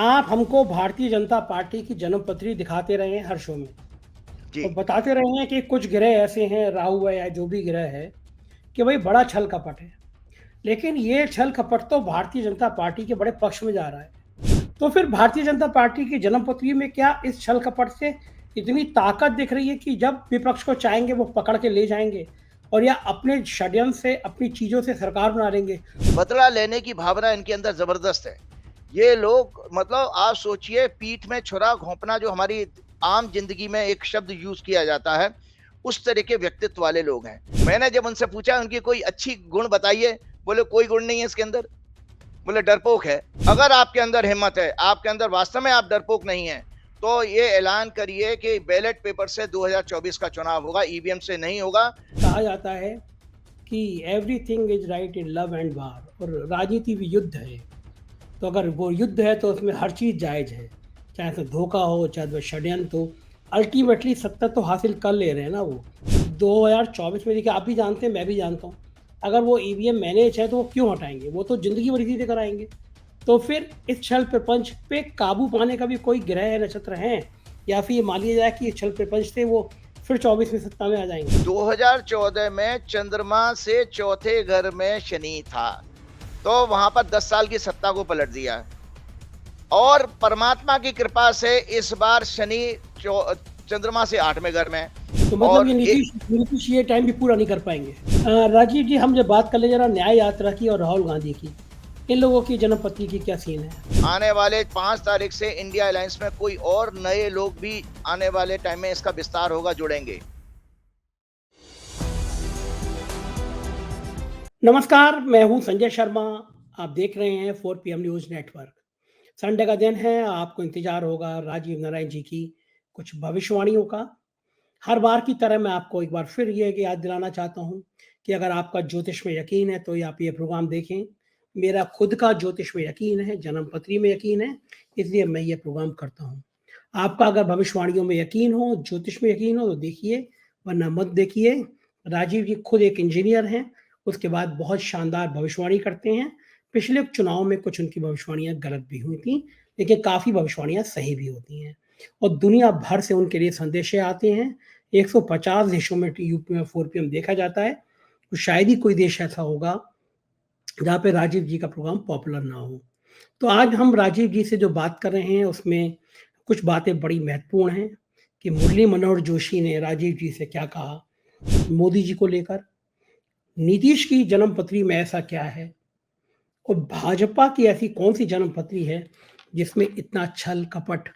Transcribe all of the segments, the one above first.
आप हमको भारतीय जनता पार्टी की जन्मपत्री दिखाते रहे हैं हर शो में जी। और बताते रहे हैं कि कुछ ग्रह ऐसे हैं, राहु है या जो भी ग्रह है, कि भाई बड़ा छल कपट है। लेकिन ये छल कपट तो भारतीय जनता पार्टी के बड़े पक्ष में जा रहा है। तो फिर भारतीय जनता पार्टी की जन्मपत्री में क्या इस छल कपट से इतनी ताकत दिख रही है कि जब विपक्ष को चाहेंगे वो पकड़ के ले जाएंगे और या अपने षड्यंत्र से, अपनी चीजों से सरकार बना लेंगे? बदला लेने की भावना इनके अंदर जबरदस्त है। ये लोग मतलब आप सोचिए, पीठ में छुरा घोंपना जो हमारी आम जिंदगी में एक शब्द यूज किया जाता है, उस तरह के व्यक्तित्व वाले लोग हैं। मैंने जब उनसे पूछा उनकी कोई अच्छी गुण बताइए, बोले कोई गुण नहीं है इसके अंदर। बोले डरपोक है। अगर आपके अंदर हिम्मत है, आपके अंदर वास्तव में आप डरपोक नहीं है, तो ये ऐलान करिए कि बैलेट पेपर से 2024 का चुनाव होगा, ईवीएम से नहीं होगा। कहा जाता है कि everything is right in love and वार, और राजनीति भी युद्ध है। तो अगर वो युद्ध है तो उसमें हर चीज़ जायज़ है, चाहे तो धोखा हो, चाहे तो षड्यंत्र हो। अल्टीमेटली सत्ता तो हासिल कर ले रहे हैं ना वो। 2024 में देखिए, आप भी जानते हैं, मैं भी जानता हूँ, अगर वो ईवीएम मैनेज है तो वो क्यों हटाएंगे? वो तो ज़िंदगी भर इसी से कराएंगे। तो फिर इस छल प्रपंच पे काबू पाने का भी कोई ग्रह नक्षत्र हैं, या फिर ये मान लिया जाए कि इस छल प्रपंच से वो फिर 24 में सत्ता में आ जाएंगे? 2014 में चंद्रमा से चौथे घर में शनि था, तो वहां पर 10 साल की सत्ता को पलट दिया। और परमात्मा की कृपा से इस बार शनि चंद्रमा से 8वें घर में। तो मतलब ये और नीतीश नीतीश ये टाइम भी पूरा नहीं कर पाएंगे। राजीव जी, हम जब बात कर ले जरा न्याय यात्रा की और राहुल गांधी की, इन लोगों की जन्मपत्री की क्या सीन है? आने वाले 5 तारीख से इंडिया अलायंस में कोई और नए लोग भी आने वाले टाइम में इसका विस्तार होगा, जुड़ेंगे। नमस्कार, मैं हूं संजय शर्मा। आप देख रहे हैं 4 PM न्यूज नेटवर्क। संडे का दिन है, आपको इंतजार होगा राजीव नारायण जी की कुछ भविष्यवाणियों का। हर बार की तरह मैं आपको एक बार फिर ये याद दिलाना चाहता हूँ कि अगर आपका ज्योतिष में यकीन है तो आप ये प्रोग्राम देखें। मेरा खुद का ज्योतिष में यकीन है, जन्मपत्री में यकीन है, इसलिए मैं ये प्रोग्राम करता हूँ। आपका अगर भविष्यवाणियों में यकीन हो, ज्योतिष में यकीन हो तो देखिए, वरना मत देखिए। राजीव जी खुद एक इंजीनियर हैं, उसके बाद बहुत शानदार भविष्यवाणी करते हैं। पिछले चुनाव में कुछ उनकी भविष्यवाणियाँ गलत भी हुई थी, लेकिन काफ़ी भविष्यवाणियाँ सही भी होती हैं और दुनिया भर से उनके लिए संदेशे आते हैं। 150 देशों में यूपी में 4PM देखा जाता है, तो शायद ही कोई देश ऐसा होगा जहाँ पे राजीव जी का प्रोग्राम पॉपुलर ना हो। तो आज हम राजीव जी से जो बात कर रहे हैं उसमें कुछ बातें बड़ी महत्वपूर्ण हैं कि मुरली मनोहर जोशी ने राजीव जी से क्या कहा, मोदी जी को लेकर, नीतीश की जन्मपत्री में ऐसा क्या है और भाजपा की ऐसी कौन-सी जन्मपत्री है जिसमें इतना छल, कपट,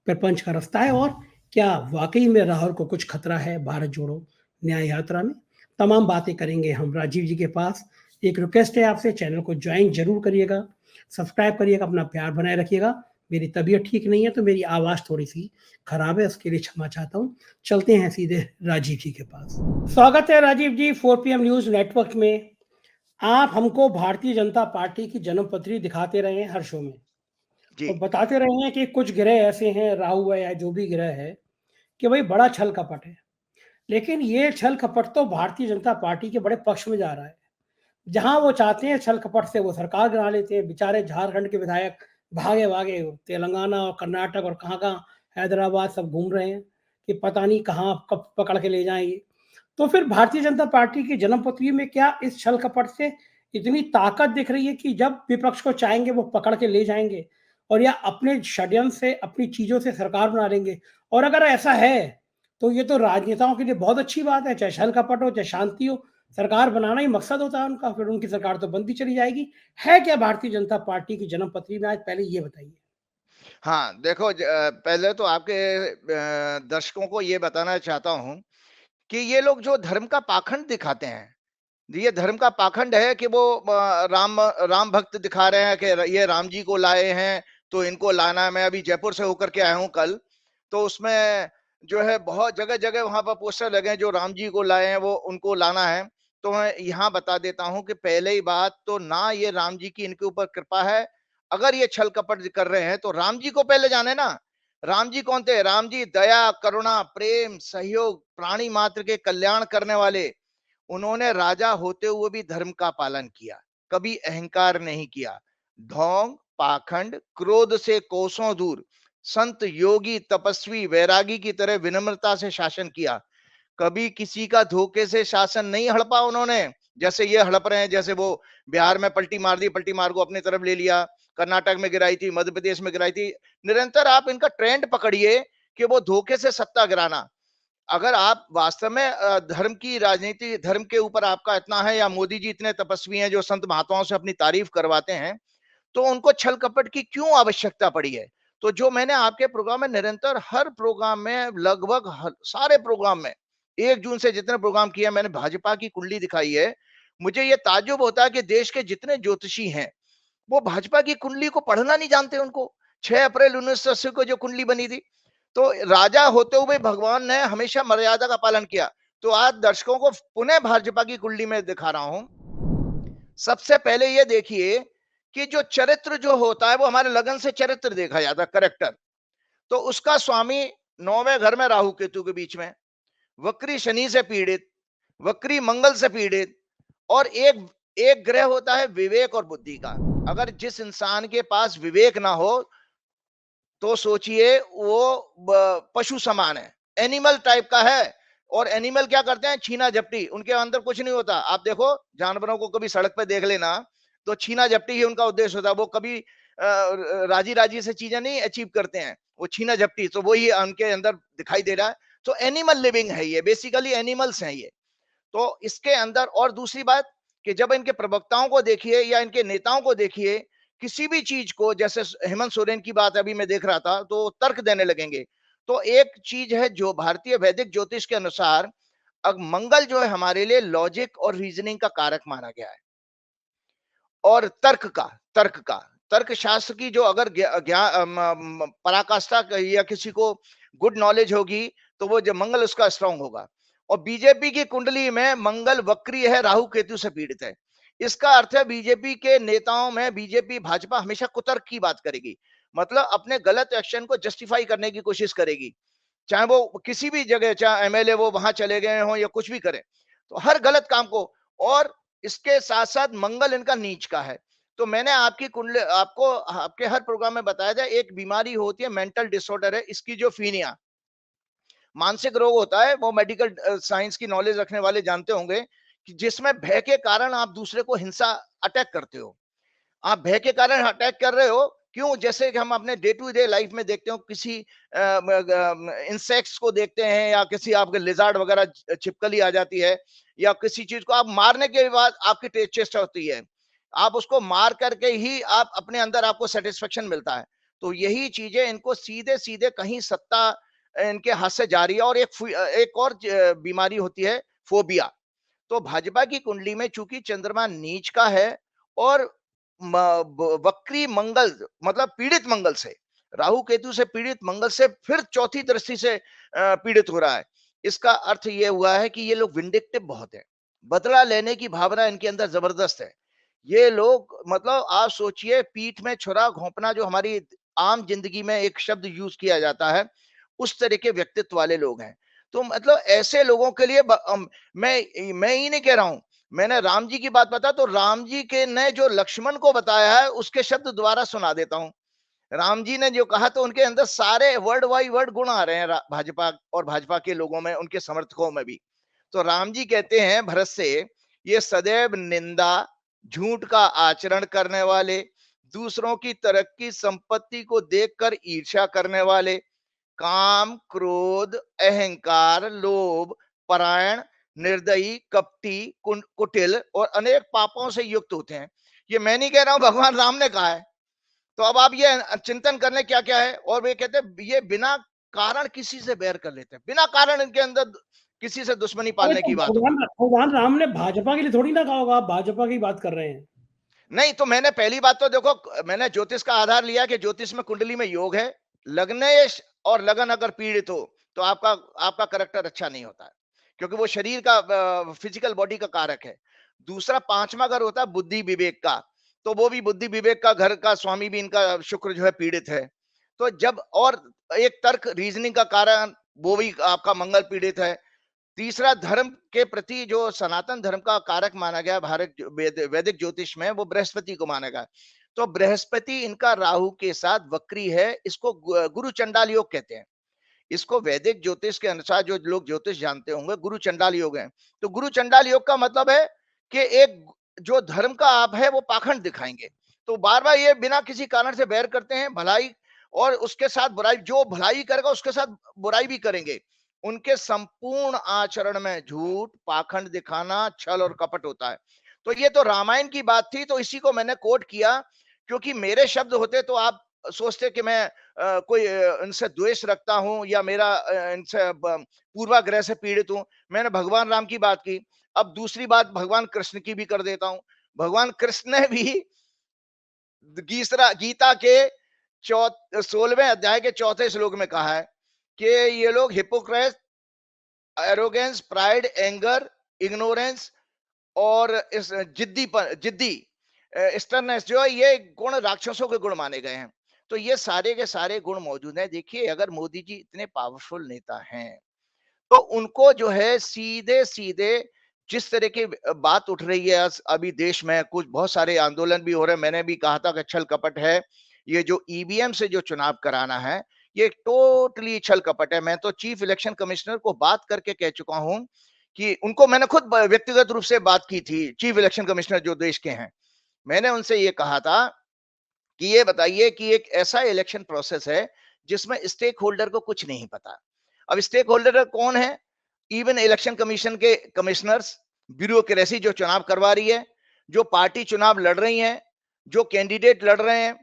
प्रपंच का रास्ता है, और क्या वाक़ई में राहुल को कुछ खतरा है भारत जोड़ो न्याय यात्रा में? तमाम बातें करेंगे हम राजीव जी के पास। एक रिक्वेस्ट है आपसे, चैनल को जॉइन ज़रूर करिएगा, सब्सक्राइब करिएगा, अपना प्यार बनाए रखिएगा। मेरी तबीयत ठीक नहीं है तो मेरी आवाज़ थोड़ी-सी खराब है, उसके लिए क्षमा चाहता हूँ। चलते हैं सीधे राजीव जी के पास। स्वागत है राजीव जी 4PM न्यूज़ नेटवर्क में। आप हमको भारतीय जनता पार्टी की जन्मपत्री दिखाते रहे हैं हर शो में जी। और बताते रहे हैं कि कुछ ग्रह ऐसे हैं, राहु है या जो भी ग्रह है, कि भाई बड़ा छल कपट है। लेकिन ये छल कपट तो भारतीय जनता पार्टी के बड़े पक्ष में जा रहा है। जहां वो चाहते हैं छल कपट से वो सरकार गिरा लेते हैं। बेचारे झारखंड के विधायक भागे भागे तेलंगाना और कर्नाटक और कहाँ कहाँ, हैदराबाद सब घूम रहे हैं कि पता नहीं कहाँ कब पकड़ के ले जाएंगे। तो फिर भारतीय जनता पार्टी की जन्मपत्री में क्या इस छल कपट से इतनी ताकत दिख रही है कि जब विपक्ष को चाहेंगे वो पकड़ के ले जाएंगे और या अपने षड्यंत्र से, अपनी चीजों से सरकार बना लेंगे? और अगर ऐसा है तो ये तो राजनेताओं के लिए बहुत अच्छी बात है, चाहे छल कपट हो चाहे शांति हो, सरकार बनाना ही मकसद होता है उनका, फिर उनकी सरकार तो बनती चली जाएगी। है क्या भारतीय जनता पार्टी की जन्मपत्री में? आज पहले ये बताइए। हाँ, देखो पहले तो आपके दर्शकों को ये बताना चाहता हूँ कि ये लोग जो धर्म का पाखंड दिखाते हैं, ये धर्म का पाखंड है कि वो राम राम भक्त दिखा रहे हैं कि ये राम जी को लाए हैं, तो इनको लाना है। मैं अभी जयपुर से होकर के आया हूँ कल, तो उसमें जो है बहुत जगह-जगह वहाँ पर पोस्टर लगे हैं, जो राम जी को लाए हैं वो उनको लाना है। तो मैं यहाँ बता देता हूँ कि पहले ही बात तो ना ये राम जी की इनके ऊपर कृपा है। अगर ये छल कपट कर रहे हैं तो राम जी को पहले जाने ना। राम जी कौन थे? राम जी दया, करुणा, प्रेम, सहयोग, प्राणी मात्र के कल्याण करने वाले। उन्होंने राजा होते हुए भी धर्म का पालन किया, कभी अहंकार नहीं किया। ढोंग, पाखंड, क्रोध से कोसों दूर, संत योगी तपस्वी वैरागी की तरह विनम्रता से शासन किया। कभी किसी का धोखे से शासन नहीं हड़पा उन्होंने, जैसे ये हड़प रहे हैं। जैसे वो बिहार में पलटी मार दी, पलटी मार को अपनी तरफ ले लिया, कर्नाटक में गिराई थी, मध्य प्रदेश में गिराई थी। निरंतर आप इनका ट्रेंड पकड़िए कि वो धोखे से सत्ता गिराना। अगर आप वास्तव में धर्म की राजनीति, धर्म के ऊपर आपका इतना है, या मोदी जी इतने तपस्वी हैं जो संत महात्माओं से अपनी तारीफ करवाते हैं, तो उनको छल कपट की क्यों आवश्यकता पड़ी है? तो जो मैंने आपके प्रोग्राम में निरंतर हर प्रोग्राम में, लगभग सारे प्रोग्राम में 1 जून से जितने प्रोग्राम किए मैंने, भाजपा की कुंडली दिखाई है। मुझे ये ताज्जुब होता है कि देश के जितने ज्योतिषी हैं वो भाजपा की कुंडली को पढ़ना नहीं जानते। उनको 6 अप्रैल 1980 को जो कुंडली बनी थी, तो राजा होते हुए भगवान ने हमेशा मर्यादा का पालन किया। तो आज दर्शकों को पुनः भाजपा की कुंडली में दिखा रहा हूं। सबसे पहले ये देखिए कि जो चरित्र जो होता है वो हमारे लगन से चरित्र देखा जाता है, करेक्टर। तो उसका स्वामी 9वें घर में राहु केतु के बीच में, वक्री शनि से पीड़ित, वक्री मंगल से पीड़ित, और एक एक ग्रह होता है विवेक और बुद्धि का। अगर जिस इंसान के पास विवेक ना हो तो सोचिए वो पशु समान है, एनिमल टाइप का है। और एनिमल क्या करते हैं? छीना झपटी, उनके अंदर कुछ नहीं होता। आप देखो जानवरों को कभी सड़क पे देख लेना, तो छीना झपटी ही उनका उद्देश्य होता है। वो कभी राजी राजी से चीजें नहीं अचीव करते हैं, वो छीना झपटी, तो वही उनके अंदर दिखाई दे रहा है। तो एनिमल लिविंग है ये, बेसिकली एनिमल्स हैं ये। तो इसके अंदर, और दूसरी बात कि जब इनके प्रवक्ताओं को देखिए या इनके नेताओं को देखिए, किसी भी चीज को, जैसे हेमंत सोरेन की बात अभी मैं देख रहा था, तो तर्क देने लगेंगे। तो एक चीज है जो भारतीय वैदिक ज्योतिष के अनुसार, अब मंगल जो है हमारे लिए लॉजिक और रीजनिंग का कारक माना गया है, और तर्क शास्त्र की जो अगर पराकाष्ठा या किसी को गुड नॉलेज होगी, तो वो जो मंगल उसका स्ट्रांग होगा। और बीजेपी की कुंडली में मंगल वक्री है, राहु केतु से पीड़ित है। इसका अर्थ है बीजेपी के नेताओं में, बीजेपी भाजपा हमेशा कुतर्क की बात करेगी, मतलब अपने गलत एक्शन को जस्टिफाई करने की कोशिश करेगी। चाहे वो किसी भी जगह, चाहे एमएलए वो वहां चले गए हों या कुछ भी करें, तो हर गलत काम को। और इसके साथ साथ मंगल इनका नीच का है। तो मैंने आपकी कुंडली, आपको आपके हर प्रोग्राम में बताया जाए, एक बीमारी होती है, मेंटल डिसऑर्डर है, स्किज़ोफ्रेनिया, मानसिक रोग होता है। वो मेडिकल साइंस की नॉलेज रखने वाले जानते होंगे कि जिसमें भय के कारण आप दूसरे को हिंसा, अटैक करते हो। आप भय के कारण अटैक कर रहे हो, क्यों? जैसे कि हम अपने डे टू डे लाइफ में देखते हो, किसी इंसेक्ट्स को देखते हैं, या किसी आपके लिजार्ड वगैरह छिपकली आ जाती है, या किसी चीज को आप मारने के बाद आपकी चेष्टा होती है, आप उसको मार करके ही आप अपने अंदर आपको सेटिस्फेक्शन मिलता है। तो यही चीजें इनको सीधे सीधे कहीं सत्ता इनके हाथ से जा रही है। और एक और बीमारी होती है, फोबिया। तो भाजपा की कुंडली में चूंकि चंद्रमा नीच का है, और वक्री मंगल, मतलब पीड़ित मंगल से, राहु केतु से पीड़ित मंगल से फिर चौथी दृष्टि से पीड़ित हो रहा है। इसका अर्थ यह हुआ है कि ये लोग विंडिक्टिव बहुत है, बदला लेने की भावना इनके अंदर जबरदस्त है। ये लोग, मतलब आप सोचिए, पीठ में छुरा घोंपना जो हमारी आम जिंदगी में एक शब्द यूज किया जाता है, उस तरह के व्यक्तित्व वाले लोग हैं। तो मतलब ऐसे लोगों के लिए मैं ही नहीं कह रहा हूं, मैंने राम जी की बात बता, तो राम जी के ने जो लक्ष्मण को बताया है उसके शब्द द्वारा सुना देता हूं। राम जी ने जो कहा, तो उनके अंदर सारे वर्ड बाई वर्ड गुण आ रहे हैं भाजपा और भाजपा के लोगों में, उनके समर्थकों में भी। तो राम जी कहते हैं भरत से, ये सदैव निंदा, झूठ का आचरण करने वाले, दूसरों की तरक्की संपत्ति को देखकर ईर्ष्या करने वाले, काम, क्रोध, अहंकार, लोभ, परायण, निर्दयी, कपटी, कुटिल और अनेक पापों से युक्त होते हैं। ये मैं नहीं कह रहा हूं, भगवान राम ने कहा है। तो अब आप ये चिंतन कर लें क्या क्या है। और वे कहते हैं ये बिना कारण किसी से बैर कर लेते हैं, बिना कारण इनके अंदर किसी से दुश्मनी अरे पालने तो की बात भगवान होगी। भगवान राम ने भाजपा के लिए थोड़ी ना कहा होगा, आप भाजपा की बात कर रहे हैं। नहीं, तो मैंने पहली बात तो देखो, मैंने ज्योतिष का आधार लिया कि ज्योतिष में कुंडली में योग है, लग्नेश और लगन अगर पीड़ित हो तो आपका आपका करेक्टर अच्छा नहीं होता है, क्योंकि वो शरीर का, फिजिकल बॉडी का कारक है। दूसरा, पांचवा घर होता है बुद्धि विवेक का, तो वो भी बुद्धि विवेक का घर का स्वामी भी इनका शुक्र जो है पीड़ित है। तो जब, और एक तर्क रीजनिंग का कारण, वो भी आपका मंगल पीड़ित है। तीसरा, धर्म के प्रति जो सनातन धर्म का कारक माना गया भारत वैदिक ज्योतिष में, वो बृहस्पति को माना गया। तो बृहस्पति इनका राहु के साथ वक्री है, इसको गुरु चंडाल योग कहते हैं। इसको वैदिक ज्योतिष के अनुसार जो लोग ज्योतिष जानते होंगे गुरु चंडाल योग है। तो गुरु चंडाल योग का मतलब है कि एक जो धर्म का आप है वो पाखंड दिखाएंगे। तो बार बार ये बिना किसी कारण से बैर करते हैं, भलाई और उसके साथ बुराई, जो भलाई करेगा उसके साथ बुराई भी करेंगे। उनके संपूर्ण आचरण में झूठ, पाखंड दिखाना, छल और कपट होता है। तो ये तो रामायण की बात थी, तो इसी को मैंने कोट किया, क्योंकि मेरे शब्द होते तो आप सोचते कि मैं कोई इनसे द्वेष रखता हूं या मेरा इनसे पूर्वाग्रह से पीड़ित हूं। मैंने भगवान राम की बात की, अब दूसरी बात भगवान कृष्ण की भी कर देता हूं। भगवान कृष्ण ने भी गीता के 16वें अध्याय के 4थे श्लोक में कहा है कि ये लोग hypocrite, arrogance, pride, anger, ignorance और इस जिद्दी स्टर्नेस जो है, ये गुण राक्षसों के गुण माने गए हैं। तो ये सारे के सारे गुण मौजूद हैं। देखिए, अगर मोदी जी इतने पावरफुल नेता हैं तो उनको जो है सीधे सीधे जिस तरह की बात उठ रही है अभी देश में, कुछ बहुत सारे आंदोलन भी हो रहे हैं। मैंने भी कहा था कि छल कपट है, ये जो ईवीएम से जो चुनाव कराना है ये टोटली छल कपट है। मैं तो चीफ इलेक्शन कमिश्नर को बात करके कह चुका हूं कि उनको मैंने खुद व्यक्तिगत रूप से बात की थी, चीफ इलेक्शन कमिश्नर जो देश के हैं। मैंने उनसे ये कहा था कि ये बताइए कि एक ऐसा इलेक्शन प्रोसेस है जिसमें स्टेक होल्डर को कुछ नहीं पता। अब स्टेक होल्डर कौन है? इवन इलेक्शन कमीशन के कमिश्नर्स, ब्यूरोक्रेसी जो चुनाव करवा रही है, जो पार्टी चुनाव लड़ रही है, जो कैंडिडेट लड़ रहे हैं,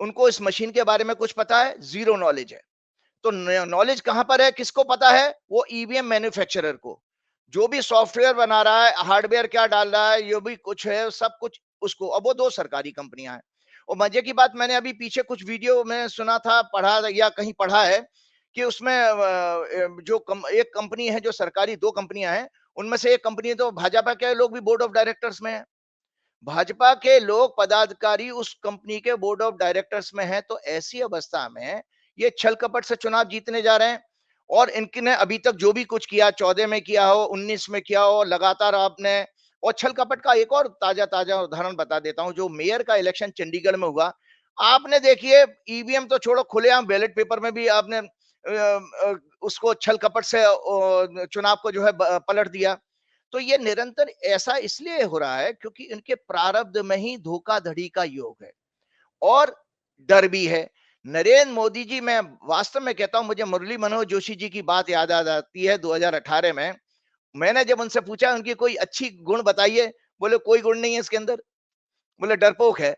उनको इस मशीन के बारे में कुछ पता है? जीरो नॉलेज है। तो नॉलेज कहां पर है, किसको पता है? वो ईवीएम मैन्युफैक्चरर को। जो भी सॉफ्टवेयर बना रहा है, हार्डवेयर क्या डाल रहा है, ये भी कुछ है, सब कुछ उसको। अब वो दो सरकारी कंपनियां हैं। और मजे की बात, मैंने अभी पीछे कुछ वीडियो में सुना था, पढ़ा या कहीं पढ़ा है कि उसमें एक कंपनी है जो सरकारी, दो कंपनियां हैं, उनमें से एक कंपनी तो भाजपा के लोग भी बोर्ड ऑफ डायरेक्टर्स में है। भाजपा के लोग पदाधिकारी उस कंपनी के बोर्ड ऑफ डायरेक्टर्स में हैं। तो ऐसी अवस्था में ये छल कपट से चुनाव जीतने जा रहे हैं। और इनने अभी तक जो भी कुछ किया, 14 में किया हो, 19 में किया हो, लगातार आपने। और छल कपट का एक और ताजा ताजा उदाहरण बता देता हूं, जो मेयर का इलेक्शन चंडीगढ़ में हुआ। आपने देखिए, ईवीएम तो छोड़ो, खुलेआम बैलेट पेपर में भी आपने उसको छल कपट से चुनाव को जो है पलट दिया। तो ये निरंतर ऐसा इसलिए हो रहा है क्योंकि इनके प्रारब्ध में ही धोखाधड़ी का योग है और डर भी है। नरेंद्र मोदी जी, मैं वास्तव में कहता हूं, मुझे मुरली मनोहर जोशी जी की बात याद आ जाती है 2018 में। मैंने जब उनसे पूछा उनकी कोई अच्छी गुण बताइए, बोले कोई गुण नहीं है इसके अंदर, बोले डरपोक है।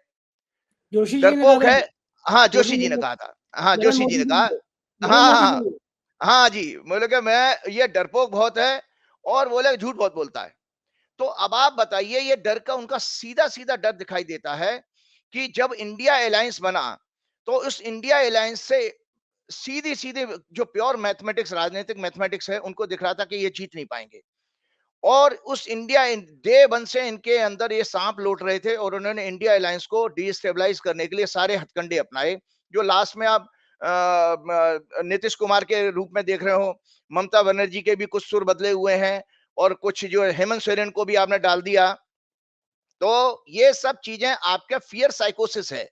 जोशी जी ने कहा डरपोक था है। ये? हाँ, जोशी जोशी जी जी ने ने, कहा था। हाँ, नरेंद्र जोशी जी मोदी ने जी कहा। ने, नरेंद्र हाँ मोदी जी हाँ ने। हाँ जी, बोले कि मैं, ये डरपोक बहुत है और बोले झूठ बहुत बोलता है। तो अब आप बताइए, ये डर का उनका सीधा सीधा डर दिखाई देता है कि जब इंडिया अलायंस बना तो उस इंडिया अलायंस से सीधी सीधे जो प्योर मैथमेटिक्स, राजनीतिक मैथमेटिक्स है, उनको दिख रहा था कि ये जीत नहीं पाएंगे। और उस इंडिया डे वन से इनके अंदर ये सांप लौट रहे थे और उन्होंने इंडिया अलायंस को डिस्टेबलाइज करने के लिए सारे हथकंडे अपनाए, जो लास्ट में आप नीतीश कुमार के रूप में देख रहे हो। ममता बनर्जी के भी कुछ सुर बदले हुए हैं और कुछ जो हेमंत सोरेन को भी आपने डाल दिया। तो ये सब चीजें आपके फियर साइकोसिस है।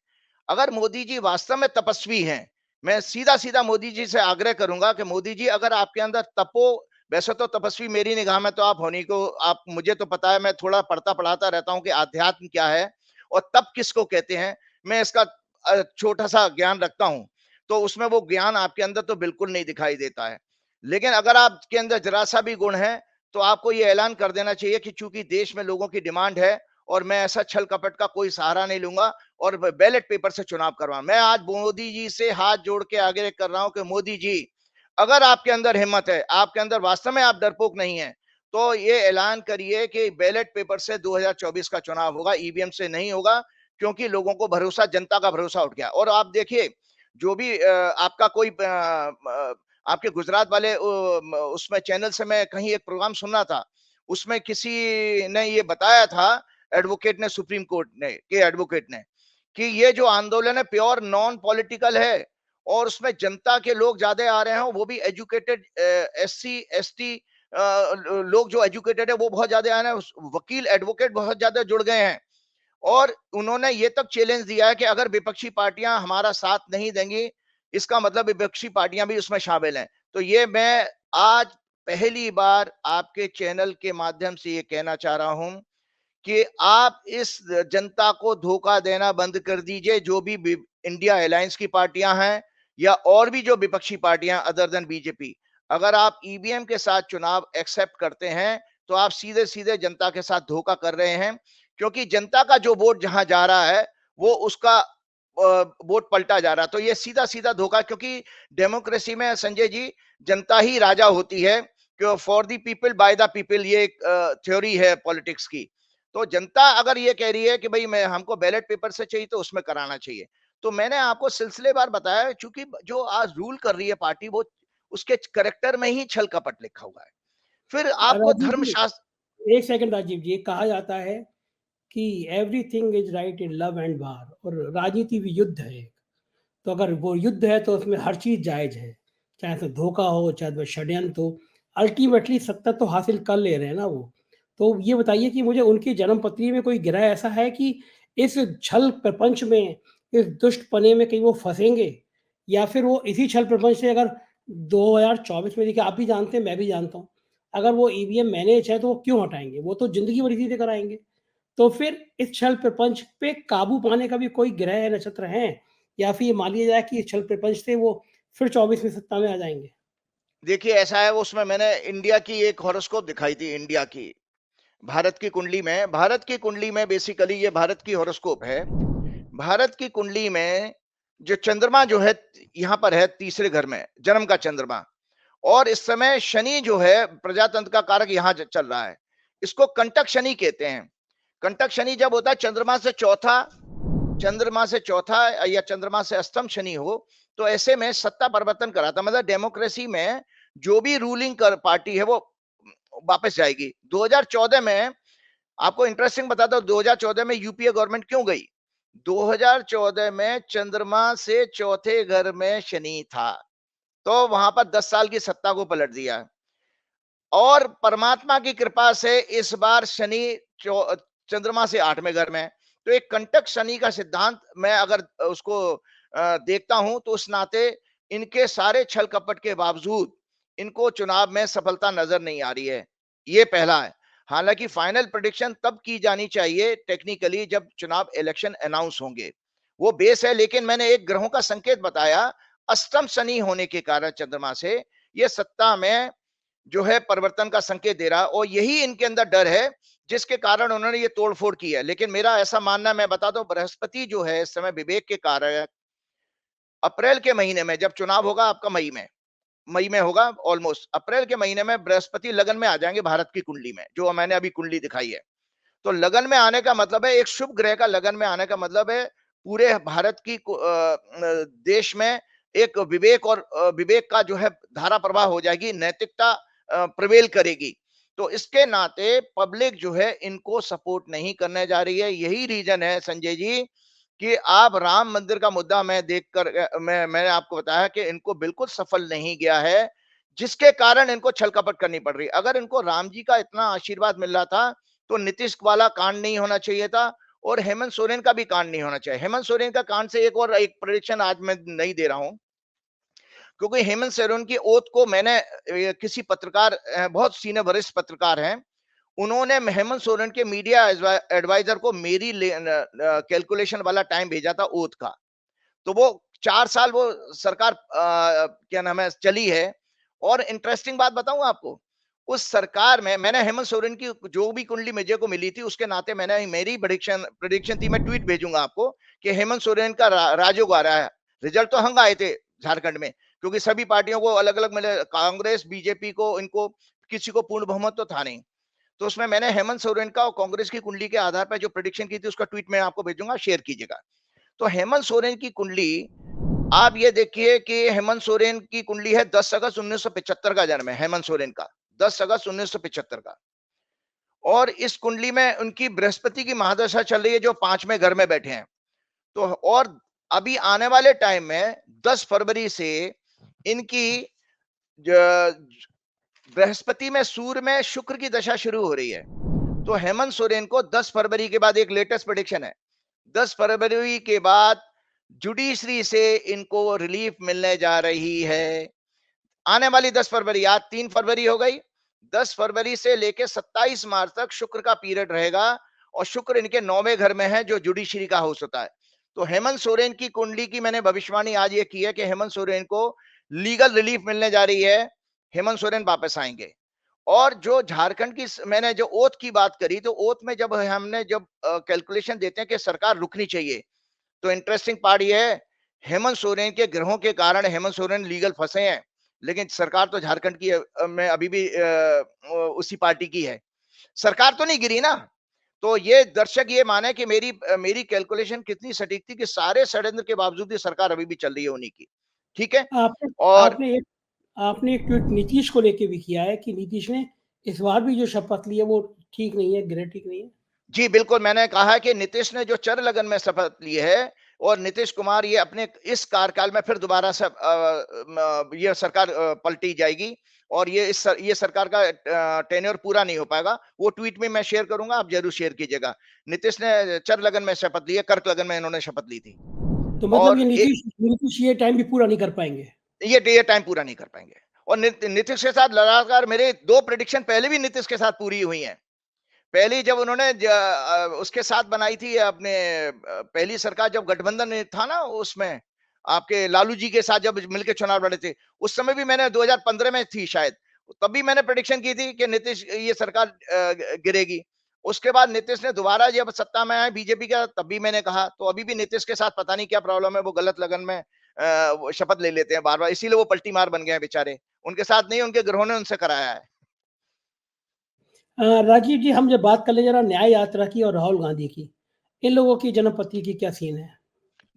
अगर मोदी जी वास्तव में तपस्वी हैं, मैं सीधा सीधा मोदी जी से आग्रह करूंगा कि मोदी जी, अगर आपके अंदर वैसे तो तपस्वी मेरी निगाह में तो आप होने को, आप, मुझे तो पता है, मैं थोड़ा पढ़ता पढ़ाता रहता हूं कि आध्यात्म क्या है और तप किसको कहते हैं, मैं इसका छोटा सा ज्ञान रखता हूं। तो उसमें वो ज्ञान आपके अंदर तो बिल्कुल नहीं दिखाई देता है। लेकिन अगर आपके अंदर जरा सा भी गुण है तो आपको ये ऐलान कर देना चाहिए कि चूंकि देश में लोगों की डिमांड है और मैं ऐसा छल कपट का कोई सहारा नहीं लूंगा और बैलेट पेपर से चुनाव करवाऊं। मैं आज मोदी जी से हाथ जोड़ के आगे कर रहा हूं कि मोदी जी, अगर आपके अंदर हिम्मत है, आपके अंदर वास्तव में आप डरपोक नहीं है, तो ये ऐलान करिए कि बैलेट पेपर से 2024 का चुनाव होगा, ईवीएम से नहीं होगा। क्योंकि लोगों को भरोसा, जनता का भरोसा उठ गया। और आप देखिए, जो भी आपका कोई आपके गुजरात वाले उसमें चैनल से मैं कहीं एक प्रोग्राम सुनना था, उसमें किसी ने ये बताया था, एडवोकेट ने, सुप्रीम कोर्ट ने के एडवोकेट ने, कि ये जो आंदोलन है प्योर नॉन पॉलिटिकल है और उसमें जनता के लोग ज्यादा आ रहे हैं, वो भी एजुकेटेड, एससी एसटी लोग जो एजुकेटेड है वो बहुत ज्यादा आ रहे हैं, वकील एडवोकेट बहुत ज्यादा जुड़ गए हैं। और उन्होंने ये तक चैलेंज दिया है कि अगर विपक्षी पार्टियां हमारा साथ नहीं देंगी, इसका मतलब विपक्षी पार्टियां भी उसमें शामिल हैं। तो ये मैं आज पहली बार आपके चैनल के माध्यम से ये कहना चाह रहा हूं कि आप इस जनता को धोखा देना बंद कर दीजिए। जो भी इंडिया अलायंस की पार्टियां हैं या और भी जो विपक्षी पार्टियां अदर देन बीजेपी, अगर आप ईवीएम के साथ चुनाव एक्सेप्ट करते हैं तो आप सीधे सीधे जनता के साथ धोखा कर रहे हैं, क्योंकि जनता का जो वोट जहां जा रहा है वो उसका वोट पलटा जा रहा है। तो ये सीधा सीधा धोखा, क्योंकि डेमोक्रेसी में संजय जी जनता ही राजा होती है, क्यों for the people by the people, ये एक थ्योरी है पॉलिटिक्स की। तो जनता अगर ये कह रही है कि भाई मैं हमको बैलेट पेपर से चाहिए तो उसमें कराना चाहिए। तो मैंने आपको सिलसिलेवार बताया, चूंकि जो आज रूल कर रही है पार्टी वो उसके करेक्टर में ही छल कपट लिखा हुआ है। फिर आपको राजीव जी, धर्मशास्त्र, एक सेकंड राजीव जी, कहा जाता है कि everything is right in love and वार, और राजनीति भी युद्ध है। तो अगर वो युद्ध है तो उसमें हर चीज जायज है, चाहे तो धोखा हो, चाहे तो षड्यंत्र हो, अल्टीमेटली सत्ता तो हासिल कर ले रहे हैं ना वो। तो ये बताइए कि मुझे उनकी जन्म पत्री में कोई गिरा ऐसा है कि इस छल प्रपंच में, इस दुष्ट पने में कहीं वो फंसेंगे, या फिर वो इसी छल प्रपंच से अगर 2024 में, देखिए आप भी जानते हैं मैं भी जानता हूँ, अगर वो ईवीएम मैनेज है तो वो क्यों हटाएंगे, वो तो जिंदगी भर इसी से कराएंगे। तो फिर इस छल प्रपंच पे काबू पाने का भी कोई ग्रह नक्षत्र है, या फिर ये मान लिया जाए कि इस छल प्रपंच से वो फिर 24 में सत्ता में आ जाएंगे? देखिए ऐसा है, उसमें मैंने इंडिया की एक हॉरोस्कोप दिखाई थी, इंडिया की, भारत की कुंडली में। भारत की कुंडली में बेसिकली ये भारत की हॉरोस्कोप है। भारत की कुंडली में जो चंद्रमा जो है यहाँ पर है तीसरे घर में, जन्म का चंद्रमा। और इस समय शनि जो है प्रजातंत्र का कारक यहाँ चल रहा है। इसको कंटक शनि कहते हैं। कंटक शनि जब होता है चंद्रमा से चौथा या चंद्रमा से अष्टम शनि हो, तो ऐसे में सत्ता परिवर्तन कराता, मतलब डेमोक्रेसी में जो भी रूलिंग कर पार्टी है वो वापस जाएगी। 2014 में आपको इंटरेस्टिंग बताता हूं, 2014 में यूपीए गवर्नमेंट क्यों गई। 2014 में चंद्रमा से चौथे घर में शनि था, तो वहां पर 10 साल की सत्ता को पलट दिया। और परमात्मा की कृपा से इस बार शनि चंद्रमा से 8वें घर में। तो एक कंटक शनि का सिद्धांत मैं अगर उसको देखता हूं तो उस नाते इनके सारे छल कपट के बावजूद इनको चुनाव में सफलता नजर नहीं आ रही है। ये पहला है। हालांकि फाइनल प्रेडिक्शन तब की जानी चाहिए टेक्निकली जब चुनाव इलेक्शन अनाउंस होंगे, वो बेस है। लेकिन मैंने एक ग्रहों का संकेत बताया, अष्टम शनि होने के कारण चंद्रमा से ये सत्ता में जो है परिवर्तन का संकेत दे रहा है, और यही इनके अंदर डर है जिसके कारण उन्होंने ये तोड़फोड़ की है। लेकिन मेरा ऐसा मानना है, मैं बता दूं, बृहस्पति जो है इस समय विवेक के कारण अप्रैल के महीने में जब चुनाव होगा आपका मई में होगा, ऑलमोस्ट अप्रैल के महीने में बृहस्पति लगन में आ जाएंगे भारत की कुंडली में, जो मैंने अभी कुंडली दिखाई है। तो लगन में आने का मतलब है, एक शुभ ग्रह का लगन में आने का मतलब है पूरे भारत की देश में एक विवेक और विवेक का जो है धारा प्रवाह हो जाएगी, नैतिकता प्रवेल करेगी। तो इसके नाते पब्लिक जो है इनको सपोर्ट नहीं करने जा रही है। यही रीजन है संजय जी कि आप राम मंदिर का मुद्दा मैं देखकर मैंने आपको बताया कि इनको बिल्कुल सफल नहीं गया है, जिसके कारण इनको छल कपट करनी पड़ रही है। अगर इनको राम जी का इतना आशीर्वाद मिल रहा था तो नीतीश वाला कांड नहीं होना चाहिए था, और हेमंत सोरेन का भी कांड नहीं होना चाहिए। हेमंत सोरेन का कांड से एक प्रेडिक्शन आज मैं नहीं दे रहा हूं, क्योंकि हेमंत सोरेन की ओथ को मैंने किसी पत्रकार, बहुत सीनियर वरिष्ठ पत्रकार हैं, उन्होंने हेमंत सोरेन के मीडिया एडवाइजर को मेरी कैलकुलेशन वाला टाइम भेजा था ओथ का। तो वो 4 साल वो सरकार क्या नाम है चली है। और इंटरेस्टिंग बात बताऊं आपको, उस सरकार में मैंने हेमंत सोरेन की जो भी कुंडली मुझे को मिली थी उसके नाते मैंने मेरी प्रेडिक्शन थी, मैं ट्वीट भेजूंगा आपको कि हेमंत सोरेन का राजयोग आ रहा है। रिजल्ट तो हंग आए थे झारखंड में, क्योंकि सभी पार्टियों को अलग अलग मिले, कांग्रेस बीजेपी को, इनको किसी को पूर्ण बहुमत तो था नहीं। तो उसमें मैंने हेमंत सोरेन का और कांग्रेस की कुंडली के आधार पर जो प्रेडिक्शन की थी उसका ट्वीट मैं आपको भेजूंगा, शेयर कीजिएगा। तो हेमंत सोरेन की कुंडली आप ये देखिए कि हेमंत सोरेन की कुंडली है 10 अगस्त 1975 का जन्म है हेमंत सोरेन का, 10 अगस्त 1975 का। और इस कुंडली में उनकी बृहस्पति की महादशा चल रही है जो 5वें घर में बैठे हैं। तो और अभी आने वाले टाइम में 10 फरवरी से इनकी बृहस्पति में सूर्य में शुक्र की दशा शुरू हो रही है। तो हेमंत सोरेन को 10 फरवरी के बाद, एक लेटेस्ट प्रेडिक्शन है, 10 फरवरी के बाद जुडिशरी से इनको रिलीफ मिलने जा रही है। आने वाली 10 फरवरी, आज 3 फरवरी हो गई, 10 फरवरी से लेके 27 मार्च तक शुक्र का पीरियड रहेगा, और शुक्र इनके 9वें घर में है जो जुडिशरी का हाउस होता है। तो हेमंत सोरेन की कुंडली की मैंने भविष्यवाणी आज ये की है कि हेमंत सोरेन को लीगल रिलीफ मिलने जा रही है, हेमंत सोरेन वापस आएंगे। और जो झारखंड की मैंने जो ओथ की बात करी, तो ओथ में जब हमने जब कैलकुलेशन देते हैं कि सरकार रुकनी चाहिए, तो इंटरेस्टिंग पार्ट ये है, हेमंत सोरेन के ग्रहों के कारण हेमंत सोरेन लीगल फंसे हैं, लेकिन सरकार तो झारखंड की में अभी भी उसी पार्टी की है, सरकार तो नहीं गिरी ना। तो ये दर्शक ये माने कि मेरी कैलकुलेशन कितनी सटीक थी, कि सारे षड्यंत्र के बावजूद भी सरकार अभी भी चल रही है उन्हीं की, ठीक है। आपने और आपने एक आपने एक ट्वीट नीतीश को लेके भी किया है कि नीतीश ने इस बार भी जो शपथ ली है वो ठीक नहीं है, ग्रह ठीक नहीं है। जी बिल्कुल, मैंने कहा कि नीतीश ने जो चर लगन में शपथ ली है, और नीतीश कुमार ये अपने इस कार्यकाल में फिर दोबारा से ये सरकार पलटी जाएगी, और ये सरकार का टेन्योर पूरा नहीं हो पाएगा। वो ट्वीट में मैं शेयर करूंगा, आप जरूर शेयर कीजिएगा। नीतीश ने चर लगन में शपथ ली है, कर्क लगन में इन्होंने शपथ ली थी। तो मतलब ये और नीतीश ये टाइम भी पूरा नहीं कर पाएंगे। ये टाइम पूरा नहीं कर पाएंगे। और नीतीश के साथ लगातार मेरे 2 प्रेडिक्शन पहले भी नीतीश के साथ पूरी हुई हैं। पहली जब उन्होंने उसके साथ बनाई थी अपने पहली सरकार, जब गठबंधन था ना, उसमें आपके लालू जी के साथ जब मिलकर चुनाव लड़े थे, उस समय भी मैंने 2015 में थी शायद, तब भी मैंने प्रेडिक्शन की थी कि नीतीश ये सरकार गिरेगी। उसके बाद नीतीश ने दोबारा जब सत्ता में आए बीजेपी का, तब भी मैंने कहा। तो अभी भी नीतीश के साथ पता नहीं क्या प्रॉब्लम है, वो गलत लगन में वो शपथ ले लेते हैं बार बार, इसीलिए वो पलटी मार बन गए हैं बेचारे। उनके साथ नहीं, उनके ग्रहों ने उनसे कराया है। राजीव जी, हम जब बात कर ले जरा न्याय यात्रा की और राहुल गांधी की, इन लोगों की जन्मपत्री की क्या सीन है?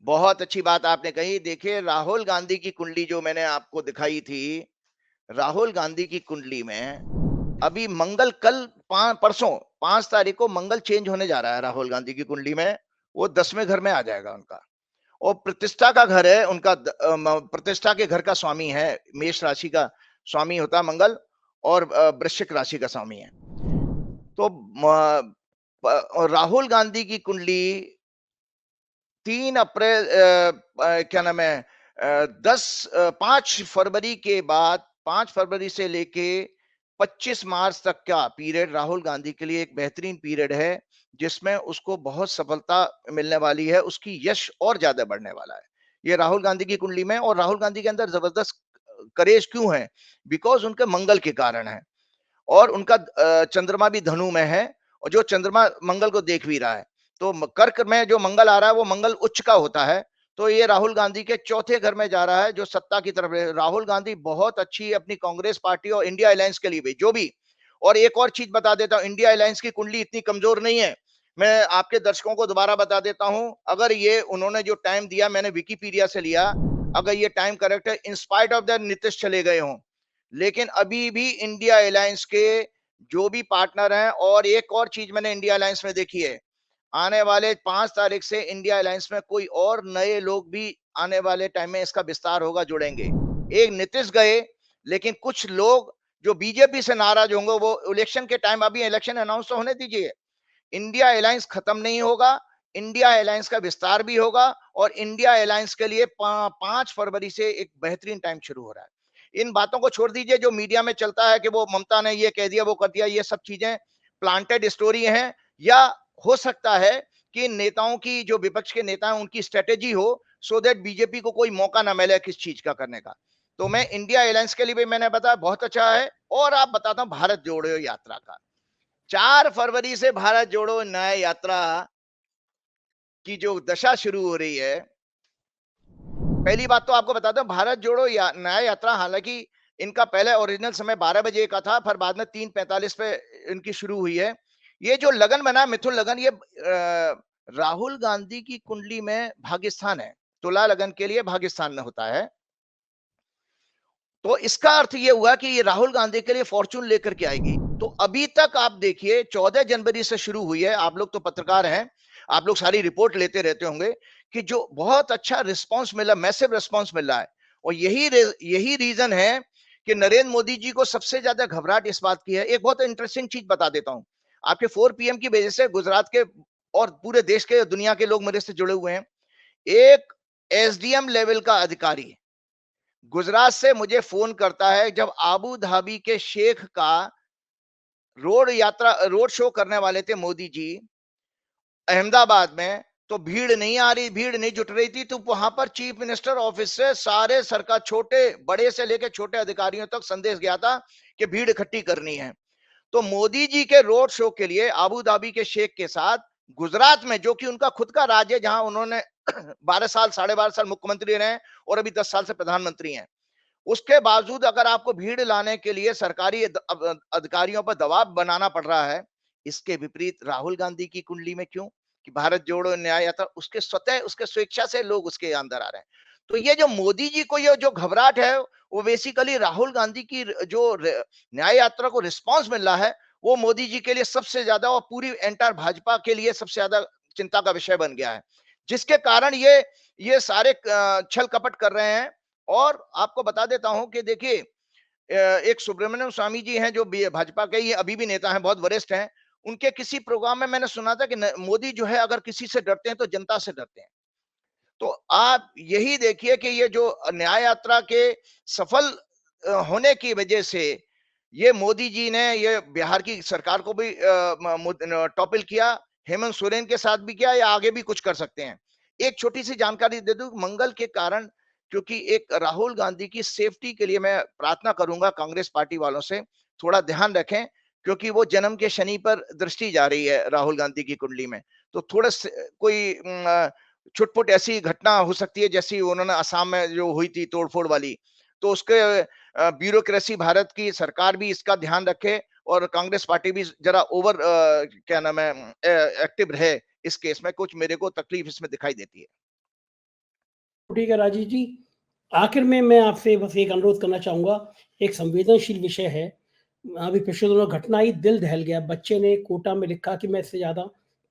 बहुत अच्छी बात आपने कही। देखिए, राहुल गांधी की कुंडली जो मैंने आपको दिखाई थी, राहुल गांधी की कुंडली में अभी मंगल कल परसों 5 तारीख को मंगल चेंज होने जा रहा है राहुल गांधी की कुंडली में, वो 10वें घर में आ जाएगा उनका। और प्रतिष्ठा का घर है उनका, प्रतिष्ठा के घर का स्वामी है, मेष राशि का स्वामी होता है मंगल, और वृश्चिक राशि का स्वामी है। तो राहुल गांधी की कुंडली 3 अप्रैल क्या नाम है 5 फरवरी के बाद, 5 फरवरी से लेके 25 मार्च तक का पीरियड राहुल गांधी के लिए एक बेहतरीन पीरियड है, जिसमें उसको बहुत सफलता मिलने वाली है, उसकी यश और ज्यादा बढ़ने वाला है ये राहुल गांधी की कुंडली में। और राहुल गांधी के अंदर जबरदस्त करेज क्यों है? बिकॉज उनके मंगल के कारण है, और उनका चंद्रमा भी धनु में है, और जो चंद्रमा मंगल को देख भी रहा है। तो कर्क में जो मंगल आ रहा है वो मंगल उच्च का होता है, तो ये राहुल गांधी के चौथे घर में जा रहा है, जो सत्ता की तरफ है। राहुल गांधी बहुत अच्छी अपनी कांग्रेस पार्टी और इंडिया अलायंस के लिए भी जो भी। और एक और चीज बता देता हूं, इंडिया अलायंस की कुंडली इतनी कमजोर नहीं है। मैं आपके दर्शकों को दोबारा बता देता हूं, अगर ये उन्होंने जो टाइम दिया, मैंने विकिपीडिया से लिया, अगर ये टाइम करेक्ट है, इंस्पाइट ऑफ द नीतीश चले गए हों, लेकिन अभी भी इंडिया अलायंस के जो भी पार्टनर हैं, और एक और चीज मैंने इंडिया अलायंस में देखी है, आने वाले 5 तारीख से इंडिया अलायंस में कोई और नए लोग भी आने वाले टाइम में इसका विस्तार होगा, जुड़ेंगे। एक नीतीश गए, लेकिन कुछ लोग जो बीजेपी से नाराज होंगे, वो इलेक्शन के टाइम, अभी इलेक्शन अनाउंस तो होने दीजिए, इंडिया अलायंस खत्म नहीं होगा, इंडिया अलायंस का विस्तार भी होगा, और इंडिया अलायंस के लिए 5 फरवरी से एक बेहतरीन टाइम शुरू हो रहा है। इन बातों को छोड़ दीजिए जो मीडिया में चलता है कि वो ममता ने ये कह दिया, वो कर दिया, ये सब चीजें प्लांटेड स्टोरी हैं, या हो सकता है कि नेताओं की, जो विपक्ष के नेता हैं, उनकी स्ट्रेटेजी हो, सो दैट बीजेपी को कोई मौका ना मिले किस चीज का करने का। तो मैं इंडिया अलायंस के लिए भी मैंने बताया बहुत अच्छा है। और आप बताता हूं भारत जोड़ो यात्रा का, 4 फरवरी से भारत जोड़ो न्याय यात्रा की जो दशा शुरू हो रही है। पहली बात तो आपको बताता हूं, भारत जोड़ो न्याय यात्रा, हालांकि इनका पहले ओरिजिनल समय 12 बजे का था, फिर बाद में 3:45 पे इनकी शुरू हुई है। ये जो लगन बना मिथुन लगन, ये राहुल गांधी की कुंडली में भाग्यस्थान है, तुला लगन के लिए भाग्यस्थान में होता है। तो इसका अर्थ ये हुआ कि ये राहुल गांधी के लिए फॉर्चून लेकर के आएगी। तो अभी तक आप देखिए 14 जनवरी से शुरू हुई है, आप लोग तो पत्रकार हैं, आप लोग सारी रिपोर्ट लेते रहते होंगे, कि जो बहुत अच्छा रिस्पांस मिला, मैसिव रिस्पांस मिल रहा है। और यही रीजन है कि नरेंद्र मोदी जी को सबसे ज्यादा घबराहट इस बात की है। एक बहुत इंटरेस्टिंग चीज बता देता हूं, आपके 4 पीएम की वजह से गुजरात के और पूरे देश के दुनिया के लोग मेरे से जुड़े हुए हैं। एक एसडीएम लेवल का अधिकारी गुजरात से मुझे फोन करता है जब आबू धाबी के शेख का रोड शो करने वाले थे मोदी जी अहमदाबाद में, तो भीड़ नहीं आ रही, भीड़ नहीं जुट रही थी, तो वहां पर चीफ मिनिस्टर ऑफिस से सारे सरकार छोटे बड़े से लेकर छोटे अधिकारियों तक संदेश गया था कि भीड़ इकट्ठी करनी है। तो मोदी जी के रोड शो के लिए आबू धाबी के शेख के साथ गुजरात में, जो कि उनका खुद का राज्य है, जहां उन्होंने 12 साल 12.5 साल मुख्यमंत्री रहे और अभी 10 साल से प्रधानमंत्री हैं, उसके बावजूद अगर आपको भीड़ लाने के लिए सरकारी अधिकारियों पर दबाव बनाना पड़ रहा है, इसके विपरीत राहुल गांधी की कुंडली में क्यों कि भारत जोड़ो न्याय यात्रा, उसके स्वतः उसके स्वेच्छा से लोग उसके अंदर आ रहे हैं। तो ये जो मोदी जी को ये जो घबराहट है, वो बेसिकली राहुल गांधी की जो न्याय यात्रा को रिस्पांस मिल रहा है, वो मोदी जी के लिए सबसे ज्यादा और पूरी एंटायर भाजपा के लिए सबसे ज्यादा चिंता का विषय बन गया है, जिसके कारण ये सारे छल कपट कर रहे हैं। और आपको बता देता हूं कि देखिए एक सुब्रमण्यम स्वामी जी हैं जो भाजपा के, ये अभी भी नेता हैं, बहुत वरिष्ठ हैं। उनके किसी प्रोग्राम में मैंने सुना था कि मोदी जो है अगर किसी से डरते हैं तो जनता से डरते हैं। तो आप यही देखिए कि ये जो न्याय यात्रा के सफल होने की वजह से ये मोदी जी ने ये बिहार की सरकार को भी टॉपिल किया, हेमंत सोरेन के साथ भी किया, या आगे भी कुछ कर सकते हैं। एक छोटी सी जानकारी दे दूं, मंगल के कारण, क्योंकि एक राहुल गांधी की सेफ्टी के लिए मैं प्रार्थना करूंगा कांग्रेस पार्टी वालों से, थोड़ा ध्यान रखें, क्योंकि वो जन्म के शनि पर दृष्टि जा रही है राहुल गांधी की कुंडली में। तो थोड़ा कोई छुटपुट ऐसी घटना हो सकती है जैसी उन्होंने असम में जो हुई थी तोड़फोड़ वाली। तो उसके ब्यूरोक्रेसी भारत की सरकार भी इसका ध्यान रखे और कांग्रेस पार्टी भी जरा ओवर क्या नाम है एक्टिव रहे इस केस में। कुछ मेरे को तकलीफ इसमें दिखाई देती है। ठीक है राजीव जी, आखिर में मैं आपसे बस एक अनुरोध करना चाहूँगा, एक संवेदनशील विषय है। अभी पिछले दिनों घटना आई, दिल दहल गया। बच्चे ने कोटा में लिखा कि मैं इससे ज़्यादा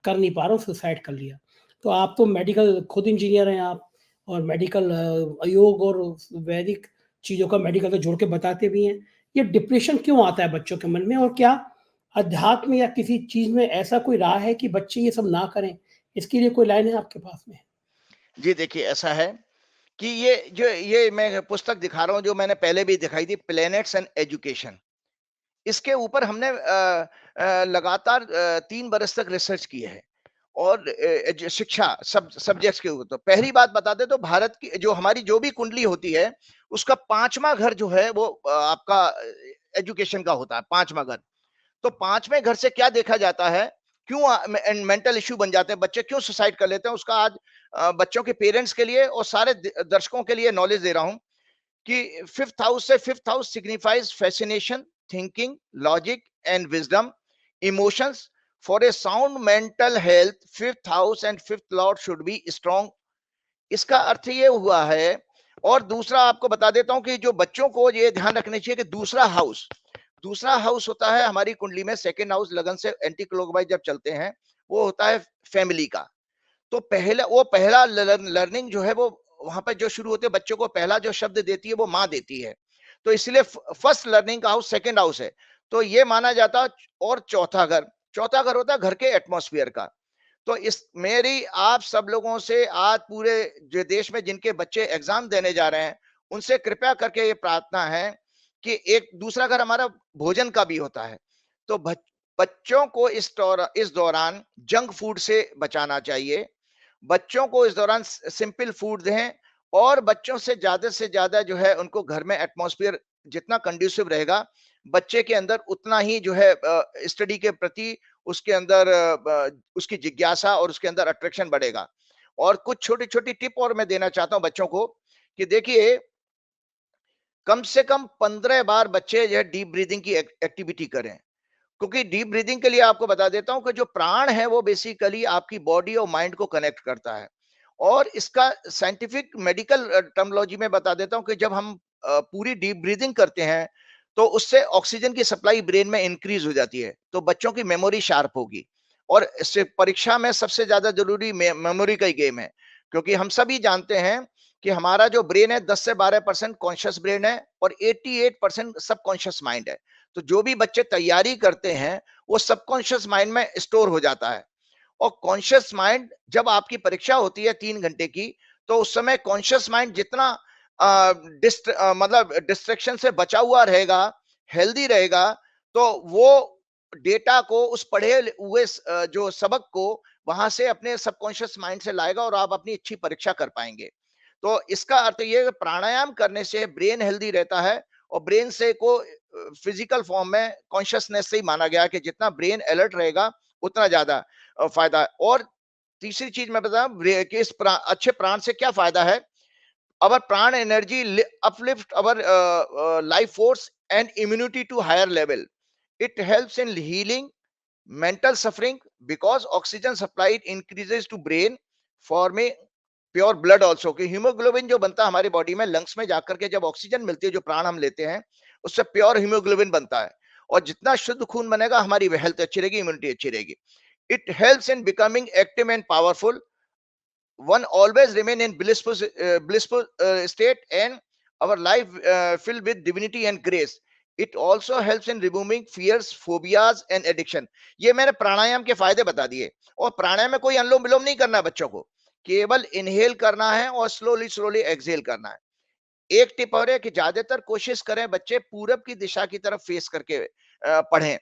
कर नहीं पा रहा हूँ, सुसाइड कर लिया। तो आप तो मेडिकल खुद इंजीनियर हैं आप, और मेडिकल योग और वैदिक चीज़ों का मेडिकल से जोड़ के बताते भी हैं। ये डिप्रेशन क्यों आता है बच्चों के मन में, और क्या अध्यात्म या किसी चीज़ में ऐसा कोई राह है कि बच्चे ये सब ना करें? इसके लिए कोई लाइन है आपके पास में? जी देखिए, ऐसा है कि ये मैं पुस्तक दिखा रहा हूँ जो मैंने पहले भी दिखाई थी, प्लैनेट्स एंड एजुकेशन। इसके ऊपर हमने लगातार 3 बरस तक रिसर्च की है और शिक्षा सब्जेक्ट्स के ऊपर। तो पहली बात बता दें तो भारत की जो हमारी जो भी कुंडली होती है, उसका 5वां घर जो है वो आपका एजुकेशन का होता है, 5वां घर। तो 5वें घर से क्या देखा जाता है, क्यों मेंटल इश्यू बन जाते हैं बच्चे, क्यों सुसाइड कर लेते हैं, उसका आज बच्चों के पेरेंट्स के लिए और सारे दर्शकों के लिए नॉलेज दे रहा हूं कि 5th हाउस से 5th house signifies fascination, thinking, logic and wisdom, emotions. For a sound mental health 5th house and 5th Lord should be strong. इसका अर्थ ये हुआ है। और दूसरा आपको बता देता हूं कि जो बच्चों को ये ध्यान रखना चाहिए कि दूसरा हाउस होता है हमारी कुंडली में, सेकंड हाउस लगन से एंटी क्लॉकवाइज जब चलते हैं, वो होता है फैमिली का। तो पहला लर्निंग जो है वो वहां पर जो शुरू होते हैं, बच्चों को पहला जो शब्द देती है वो माँ देती है। तो इसलिए फर्स्ट लर्निंग का हाउस सेकंड हाउस है। तो ये माना जाता है। और चौथा घर होता है घर के एटमॉस्फेयर का। तो इस मेरी आप सब लोगों से आज पूरे जो देश में जिनके बच्चे एग्जाम देने जा रहे हैं, उनसे कृपया करके ये प्रार्थना है कि एक दूसरा घर हमारा भोजन का भी होता है। तो बच्चों को इस दौरान जंक फूड से बचाना चाहिए। बच्चों को इस दौरान सिंपल फूड दें और बच्चों से ज्यादा जो है उनको घर में एटमॉस्फेयर जितना कंड्यूसिव रहेगा, बच्चे के अंदर उतना ही जो है स्टडी के प्रति उसके अंदर उसकी जिज्ञासा और उसके अंदर अट्रैक्शन बढ़ेगा। और कुछ छोटी छोटी टिप और मैं देना चाहता हूं बच्चों को कि देखिए, कम से कम 15 बार बच्चे जो है डीप ब्रीदिंग की एक्टिविटी करें। क्योंकि डीप ब्रीदिंग के लिए आपको बता देता हूं कि जो प्राण है वो बेसिकली आपकी बॉडी और माइंड को कनेक्ट करता है। और इसका साइंटिफिक मेडिकल टर्मिनोलॉजी में बता देता हूं कि जब हम पूरी डीप ब्रीदिंग करते हैं तो उससे ऑक्सीजन की सप्लाई ब्रेन में इंक्रीज हो जाती है, तो बच्चों की मेमोरी शार्प होगी। और इससे परीक्षा में सबसे ज्यादा जरूरी मेमोरी का ही गेम है, क्योंकि हम सभी जानते हैं कि हमारा जो ब्रेन है 10 से 12% कॉन्शियस ब्रेन है और 88% सबकॉन्शियस माइंड है। तो जो भी बच्चे तैयारी करते हैं वो सबकॉन्शियस माइंड में स्टोर हो जाता है। और कॉन्शियस माइंड जब आपकी परीक्षा होती है 3 घंटे की, तो उस समय कॉन्शियस माइंड जितना मतलब डिस्ट्रैक्शन से बचा हुआ रहेगा, हेल्दी रहेगा, तो वो डेटा को, उस पढ़े हुए जो सबक को वहां से अपने सबकॉन्शियस माइंड से लाएगा और आप अपनी अच्छी परीक्षा कर पाएंगे। तो इसका अर्थ ये प्राणायाम करने से ब्रेन हेल्दी रहता है, और ब्रेन से को फिजिकल फॉर्म में कॉन्शियसनेस से ही माना गया कि जितना ब्रेन अलर्ट रहेगा उतना ज्यादा फायदा है। और तीसरी चीज मैं बता कि इस अच्छे प्राण से क्या फायदा है। our pran energy uplift our life force and immunity to higher level. It helps in healing mental suffering because oxygen supply increases to brain, forming pure blood also, कि हीमोग्लोबिन जो बनता है हमारी बॉडी में लंग्स में जाकर के जब ऑक्सीजन मिलती है, जो प्राण हम लेते हैं, उससे प्योर हीमोग्लोबिन बनता है। और जितना शुद्ध खून बनेगा हमारी हेल्थ अच्छी रहेगी, इम्यूनिटी अच्छी रहेगी। It helps in becoming active and powerful. one always remain in blissful state and our life filled with divinity and grace. It also helps in removing fears, phobias and addiction. ये मैंने प्राणायाम के फायदे बता दिए। और प्राणायाम में कोई अनुलोम विलोम नहीं करना बच्चों को, केवल इनहेल करना है और स्लोली स्लोली एक्सहेल करना है। एक टिप और है कि ज्यादातर कोशिश करें बच्चे पूरब की दिशा की तरफ फेस करके पढ़ें,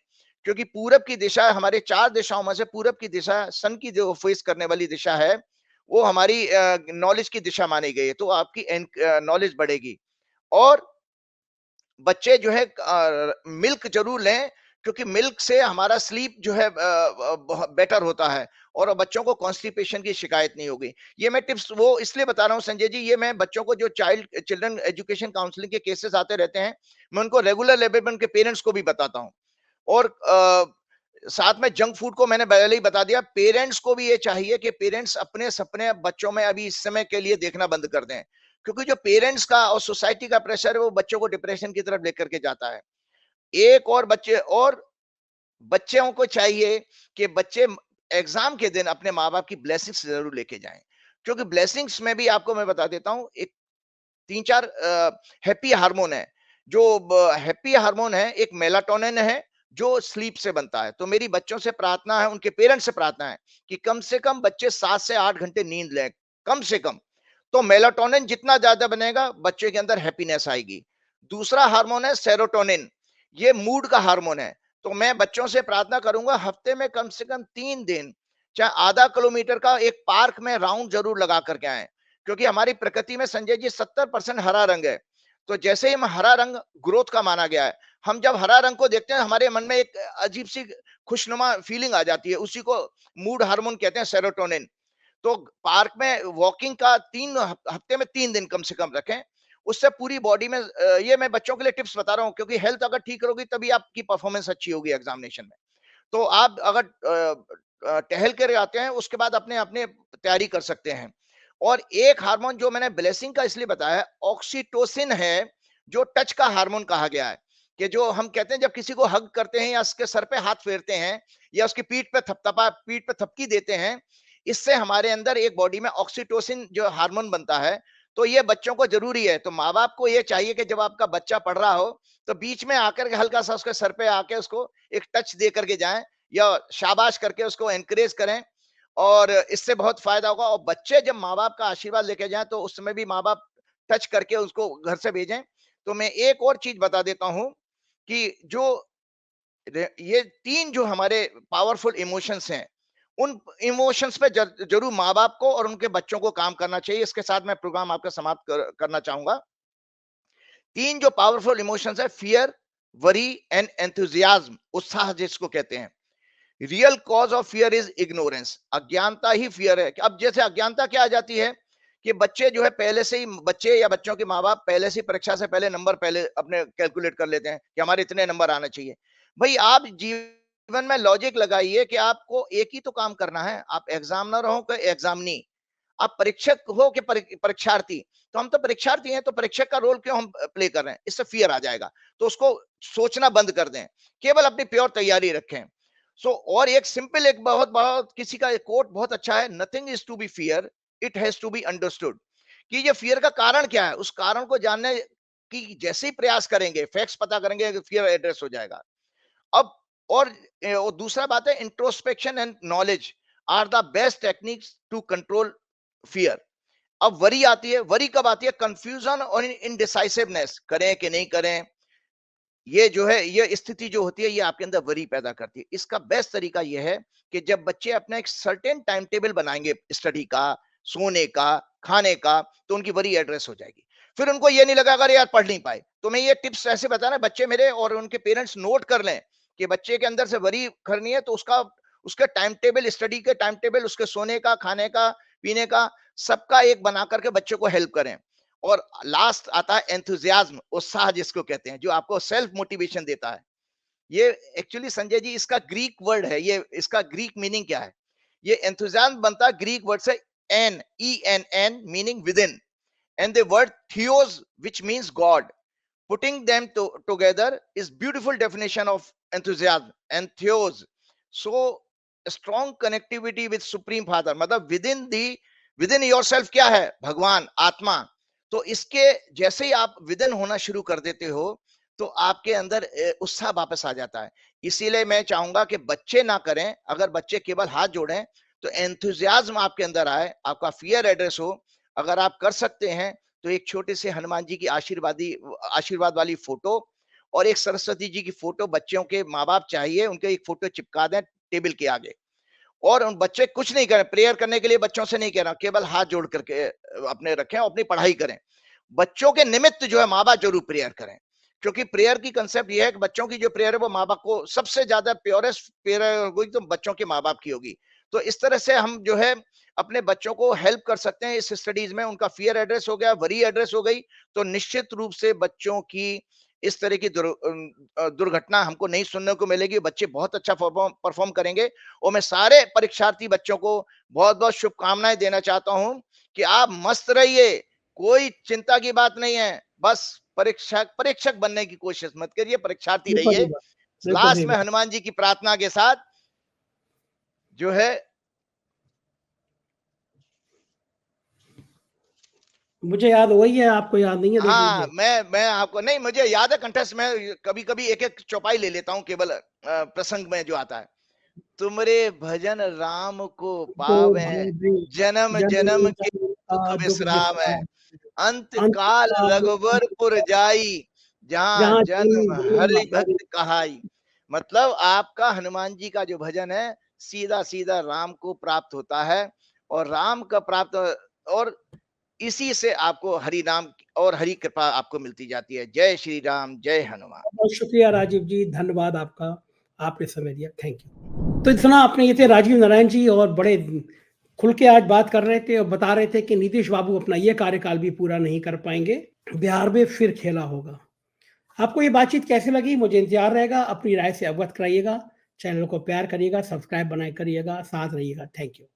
क्योंकि पूरब की दिशा हमारे 4 दिशाओं में से पूरब की दिशा सन की जो फेस करने वाली दिशा है, वो हमारी नॉलेज की दिशा मानी गई है, तो आपकी नॉलेज बढ़ेगी। और बच्चे जो है मिल्क जरूर लें, क्योंकि मिल्क से हमारा स्लीप जो है बेटर होता है और बच्चों को कॉन्स्टिपेशन की शिकायत नहीं होगी। ये मैं टिप्स वो इसलिए बता रहा हूँ संजय जी, ये मैं बच्चों को जो चिल्ड्रन एजुकेशन काउंसलिंग के केसेस आते रहते हैं, मैं उनको रेगुलर लेवल पर उनके पेरेंट्स को भी बताता हूँ। और साथ में जंक फूड को मैंने पहले ही बता दिया। पेरेंट्स को भी ये चाहिए कि पेरेंट्स अपने सपने बच्चों में अभी इस समय के लिए देखना बंद कर दें, क्योंकि जो पेरेंट्स का और सोसाइटी का प्रेशर है वो बच्चों को डिप्रेशन की तरफ लेकर के जाता है। एक और बच्चों को चाहिए कि बच्चे एग्जाम के दिन अपने माँ बाप की ब्लेसिंग्स जरूर लेके जाएं, क्योंकि ब्लेसिंग्स में भी आपको मैं बता देता हूँ, एक 3-4 हैप्पी हार्मोन है। जो हैप्पी हार्मोन है, एक मेलाटोनिन है जो स्लीप से बनता है। तो मेरी बच्चों से प्रार्थना है, उनके पेरेंट्स से प्रार्थना है कि कम से कम बच्चे 7 से 8 घंटे नींद लें, कम से कम। तो मेलाटोनिन जितना ज्यादा बनेगा बच्चे के अंदर हैप्पीनेस आएगी। दूसरा हार्मोन है सेरोटोनिन, ये मूड का हार्मोन है। तो मैं बच्चों से प्रार्थना करूंगा हफ्ते में कम से कम 3 दिन, चाहे आधा किलोमीटर का एक पार्क में राउंड जरूर लगा करके आए, क्योंकि हमारी प्रकृति में संजय जी 70% हरा रंग है। तो जैसे ही हम हरा रंग ग्रोथ का माना गया है, हम जब हरा रंग को देखते हैं हमारे मन में एक अजीब सी खुशनुमा फीलिंग आ जाती है, उसी को मूड हार्मोन कहते हैं, सेरोटोनिन। तो पार्क में वॉकिंग का 3 हफ्ते में 3 दिन कम से कम रखें, उससे पूरी बॉडी में ये मैं बच्चों के लिए टिप्स बता रहा हूँ, क्योंकि हेल्थ अगर ठीक रहोगी तभी आपकी परफॉर्मेंस अच्छी होगी एग्जामिनेशन में। तो आप अगर टहल कर आते हैं उसके बाद अपने अपने तैयारी कर सकते हैं। और एक हार्मोन जो मैंने ब्लेसिंग का इसलिए बताया, ऑक्सीटोसिन है, जो टच का हार्मोन कहा गया है, कि जो हम कहते हैं जब किसी को हग करते हैं या उसके सर पे हाथ फेरते हैं या उसकी पीठ पे थपकी देते हैं, इससे हमारे अंदर एक बॉडी में ऑक्सीटोसिन जो हार्मोन बनता है। तो ये बच्चों को जरूरी है। तो माँ बाप को ये चाहिए कि जब आपका बच्चा पढ़ रहा हो तो बीच में आकर के हल्का सा उसके सर पे आके उसको एक टच दे करके जाएं या शाबाश करके उसको एनकरेज करें, और इससे बहुत फायदा होगा। और बच्चे जब माँ बाप का आशीर्वाद लेके जाएं तो उस समय भी माँ बाप टच करके उसको घर से भेजें। तो मैं एक और चीज बता देता हूं कि जो ये 3 जो हमारे पावरफुल इमोशंस हैं, उन इमोशंस पे जरूर माँ बाप को और उनके बच्चों को काम करना चाहिए। इसके साथ मैं प्रोग्राम आपका समाप्त करना चाहूंगा। 3 जो पावरफुल इमोशंस है, फियर, वरी एंड एंथुजियाज्म, उत्साह जिसको कहते हैं। Real cause of fear is ignorance, अज्ञानता ही फियर है। अब जैसे अज्ञानता क्या आ जाती है कि बच्चे जो है पहले से ही, बच्चे या बच्चों के माँ बाप पहले से परीक्षा से पहले नंबर पहले अपने कैलकुलेट कर लेते हैं कि हमारे इतने नंबर आने चाहिए। भाई आप जीवन में लॉजिक लगाइए कि आपको एक ही तो काम करना है, आप एग्जामिनर हो कि एग्जामिनी, आप परीक्षक हो कि परीक्षार्थी। तो हम तो परीक्षार्थी हैं, तो परीक्षक का रोल क्यों हम प्ले कर रहे हैं, इससे फियर आ जाएगा। तो उसको सोचना बंद कर दें, केवल अपनी प्योर तैयारी रखें। और एक सिंपल, एक बहुत बहुत किसी का एक कोट बहुत अच्छा है, nothing is to be fear, it has to be understood. कि ये फियर का कारण क्या है, उस कारण को जानने कि जैसे ही प्रयास करेंगे, फैक्ट्स पता करेंगे, फियर एड्रेस हो जाएगा। अब और दूसरा बात है, introspection and knowledge are the best techniques to control fear. अब वरी आती है, वरी कब आती है? कंफ्यूजन और इनडिसाइसिवनेस, करें कि नहीं करें, ये जो है, ये स्थिति जो होती है, ये आपके अंदर वरी पैदा करती है। इसका बेस्ट तरीका ये है कि जब बच्चे अपना एक सर्टेन टाइम टेबल बनाएंगे स्टडी का, सोने का, खाने का, तो उनकी वरी एड्रेस हो जाएगी। फिर उनको ये नहीं लगा अगर यार पढ़ नहीं पाए। तो मैं ये टिप्स ऐसे बताना, बच्चे मेरे और उनके पेरेंट्स नोट कर लें कि बच्चे के अंदर से वरी करनी है, तो उसका टाइम टेबल, स्टडी के टाइम टेबल, उसके सोने का, खाने का, पीने का, सबका एक बना करके बच्चे को हेल्प करें। और लास्ट आता है एंथुजियाज्म, उत्साह जिसको कहते हैं, जो आपको सेल्फ मोटिवेशन देता है। ये एक्चुअली संजय जी इसका ग्रीक वर्ड है, ये इसका ग्रीक मीनिंग क्या है? ये एंथुजियाज्म बनता है ग्रीक वर्ड से ENN meaning with in, and the word theos which means God. Putting them together is beautiful definition of enthusiasm and theos. So strong connectivity with supreme father, मतलब within yourself क्या है? भगवान, आत्मा। तो इसके जैसे ही आप विदिन होना शुरू कर देते हो, तो आपके अंदर उत्साह वापस आ जाता है। इसीलिए मैं चाहूंगा कि बच्चे ना करें, अगर बच्चे केवल हाथ जोड़ें, तो एंथुजियाज्म आपके अंदर आए, आपका फियर एड्रेस हो। अगर आप कर सकते हैं तो एक छोटे से हनुमान जी की आशीर्वाद वाली फोटो और एक सरस्वती जी की फोटो, बच्चों के माँ बाप चाहिए, उनके एक फोटो चिपका दें टेबल के आगे। और उन बच्चे कुछ नहीं करें, प्रेयर करने के लिए बच्चों से नहीं कह रहा, केवल हाथ जोड़ करके अपने रखें और अपनी पढ़ाई करें। बच्चों के निमित्त जो है माँ बाप जरूर प्रेयर करें, क्योंकि प्रेयर की कंसेप्ट ये है कि बच्चों की जो प्रेयर है वो माँ बाप को, सबसे ज्यादा प्योरेस्ट प्रेयर होगी तो बच्चों के माँ बाप की होगी। तो इस तरह से हम जो है अपने बच्चों को हेल्प कर सकते हैं इस स्टडीज में। उनका फियर एड्रेस हो गया, वरी एड्रेस हो गई, तो निश्चित रूप से बच्चों की इस तरह की दुर्घटना हमको नहीं सुनने को मिलेगी। बच्चे बहुत अच्छा परफॉर्म करेंगे। और मैं सारे परीक्षार्थी बच्चों को बहुत बहुत शुभकामनाएं देना चाहता हूं कि आप मस्त रहिए, कोई चिंता की बात नहीं है। बस परीक्षक बनने की कोशिश मत करिए, परीक्षार्थी बिल्कुल रहिए। सही बात, बिल्कुल लास्ट सही में बात। हनुमान जी की प्रार्थना के साथ जो है, मुझे याद वही है, आपको याद नहीं है, देख हाँ, लीजिए। मैं आपको नहीं, मुझे याद है कंटेस्ट में, कभी कभी एक एक चौपाई ले लेता हूँ केवल प्रसंग में जो आता है। तुमरे भजन राम को तो पावे, भावे जन्म जन्म जन्म के जन्म दुख का दुख विश्राम है, विश्राम, अंत अंत काल काल रघुवरपुर जाई, जहां जहाँ जन्म जन्म हरि हरि। भक्त कहाई। मतलब आपका हनुमान जी का जो भजन है, सीधा सीधा राम को प्राप्त होता है, और राम का प्राप्त, और इसी से आपको हरि नाम और हरि कृपा आपको मिलती जाती है। जय श्री राम, जय हनुमान। बहुत शुक्रिया राजीव जी, धन्यवाद आपका, आपने समय दिया, थैंक यू। तो सुना आपने, ये थे राजीव नारायण जी, और बड़े खुल के आज बात कर रहे थे और बता रहे थे कि नीतीश बाबू अपना ये कार्यकाल भी पूरा नहीं कर पाएंगे, बिहार में फिर खेला होगा। आपको ये बातचीत कैसी लगी, मुझे इंतजार रहेगा, अपनी राय से अवगत कराइएगा। चैनल को प्यार करिएगा, सब्सक्राइब बनाए करिएगा, साथ रहिएगा। Thank you.